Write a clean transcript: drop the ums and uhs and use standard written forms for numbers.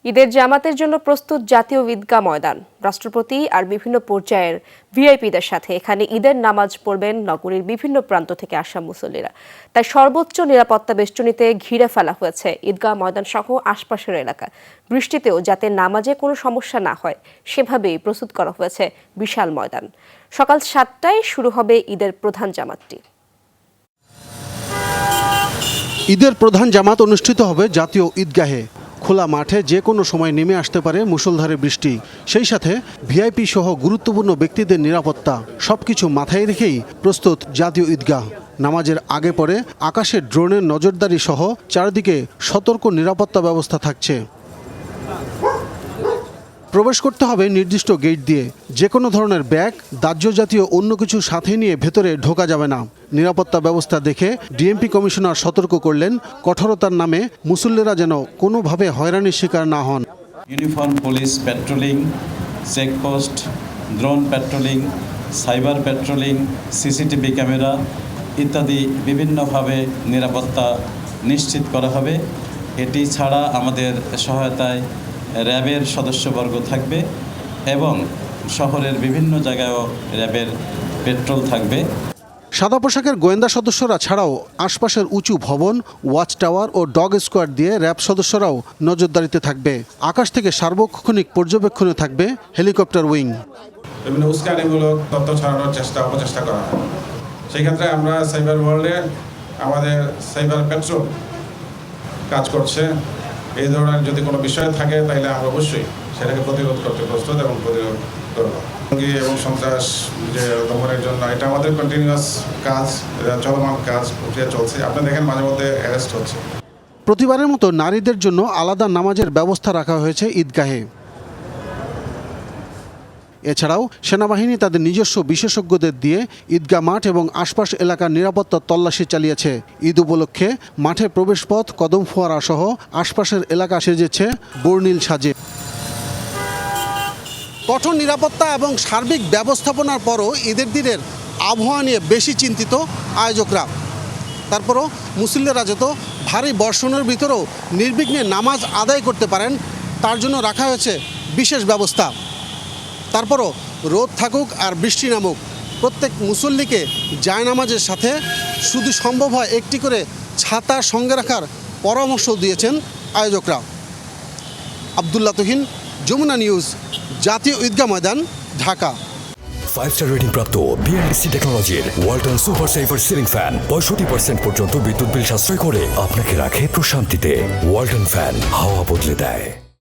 ঈদের জামাতের জন্য প্রস্তুত জাতীয় ঈদগাহ ময়দান। রাষ্ট্রপতি আর বিভিন্ন পর্যায়ের ভিআইপিদের সাথে এখানে ঈদের নামাজ পড়বেন নগরীর বিভিন্ন প্রান্ত থেকে আসা মুসল্লিরা। তাই সর্বোচ্চ নিরাপত্তা বেষ্টনীতে ঘিরে ফেলা হয়েছে ঈদগাহ ময়দান সহ আশপাশের এলাকা। বৃষ্টিতেও যাতে নামাজে কোনো সমস্যা না হয় সেভাবেই প্রস্তুত করা হয়েছে বিশাল ময়দান। সকাল 7টায় শুরু হবে ঈদের প্রধান জামাতটি। ঈদের প্রধান জামাত অনুষ্ঠিত হবে জাতীয় ঈদগাহে। খোলা মাঠে যে কোনো সময় নেমে আসতে পারে মুষলধারে বৃষ্টি, সেই সাথে ভিআইপি সহ গুরুত্বপূর্ণ ব্যক্তিদের নিরাপত্তা সবকিছু মাথায় রেখেই প্রস্তুত জাতীয় ঈদগাহ। নামাজের আগে পরে আকাশে ড্রোনের নজরদারি সহ চারদিকে সতর্ক নিরাপত্তা ব্যবস্থা থাকছে। প্রবেশ করতে হবে নির্দিষ্ট গেট দিয়ে। যে কোনো ধরনের ব্যাগ, দাহ্য জাতীয় অন্য কিছু সাথে নিয়ে ভেতরে ঢোকা যাবে না। নিরাপত্তা ব্যবস্থা দেখে ডিএমপি কমিশনার সতর্ক করলেন, কঠোরতার নামে মুসল্লিরা যেন কোনোভাবে হয়রানির শিকার না হন। Uniform police patrolling, checkpost, drone patrolling, cyber patrolling, CCTV camera ইত্যাদি বিভিন্নভাবে নিরাপত্তা নিশ্চিত করা হবে। এটি ছাড়া আমাদের সহায়তায় র্যাবের সদস্যবর্গ থাকবে এবং শহরের বিভিন্ন জায়গায়ও র্যাবের পেট্রোল থাকবে। সাদা পোশাকের গোয়েন্দা সদস্যরা ছাড়াও আশপাশের উঁচু ভবন, ওয়াচ টাওয়ার ও ডগ স্কোয়াড দিয়ে র্যাব সদস্যরাও নজরদারিতে থাকবে। আকাশ থেকে সার্বক্ষণিক পর্যবেক্ষণে থাকবে হেলিকপ্টার উইং। বিভিন্ন উস্কানিমূলক তথ্য ছড়ানোর অপচেষ্টা করা হয়। সেই ক্ষেত্রে আমরা সাইবার ওয়ার্ল্ডে আমাদের সাইবার পেট্রোল কাজ করছে। এই ধরনের যদি কোনো বিষয় থাকে তাহলে আমরা অবশ্যই সেটাকে প্রতিরোধ করতে প্রস্তুত এবং প্রতিরোধ করব। এবং সন্ত্রাস যে দমনের জন্য এটা আমাদের কন্টিনিউয়াস কাজ, চলমান কাজ, প্রক্রিয়া চলছে। আপনি দেখেন মাঝে মধ্যে অ্যারেস্ট হচ্ছে। প্রতিবারের মতো নারীদের জন্য আলাদা নামাজের ব্যবস্থা রাখা হয়েছে ঈদগাহে। এছাড়াও সেনাবাহিনী তাদের নিজস্ব বিশেষজ্ঞদের দিয়ে ঈদগাহ মাঠ এবং আশপাশ এলাকার নিরাপত্তা তল্লাশি চালিয়েছে। ঈদ উপলক্ষে মাঠে প্রবেশপথ, কদম ফোয়ারা সহ আশপাশের এলাকা সেজেছে বর্ণিল সাজে। কঠোর নিরাপত্তা এবং সার্বিক ব্যবস্থাপনার পরও ঈদের দিনের আবহাওয়া নিয়ে বেশি চিন্তিত আয়োজকরা। তারপরও মুসল্লিরা যত ভারী বর্ষণের ভিতরেও নির্বিঘ্নে নামাজ আদায় করতে পারেন তার জন্য রাখা হয়েছে বিশেষ ব্যবস্থা। তারপরও রোদ থাকুক আর বৃষ্টি নামুক, প্রত্যেক মুসল্লিকে জায়নামাজের সাথে শুধু সম্ভব হয় একটি করে ছাতা সঙ্গে রাখার পরামর্শ দিয়েছেন আয়োজকরা। আব্দুল্লাহ তুহিন, যমুনা নিউজ, জাতীয় ঈদগাহ ময়দান, ঢাকা। 5-স্টার রেটিং প্রাপ্ত বিএলডিসি টেকনোলজির Walton super saver ceiling fan 65% পর্যন্ত বিদ্যুৎ বিল সাশ্রয় করে আপনাকে রাখে প্রশান্তিতে। ওয়ালটন ফ্যান হাওয়া বদলে দেয়।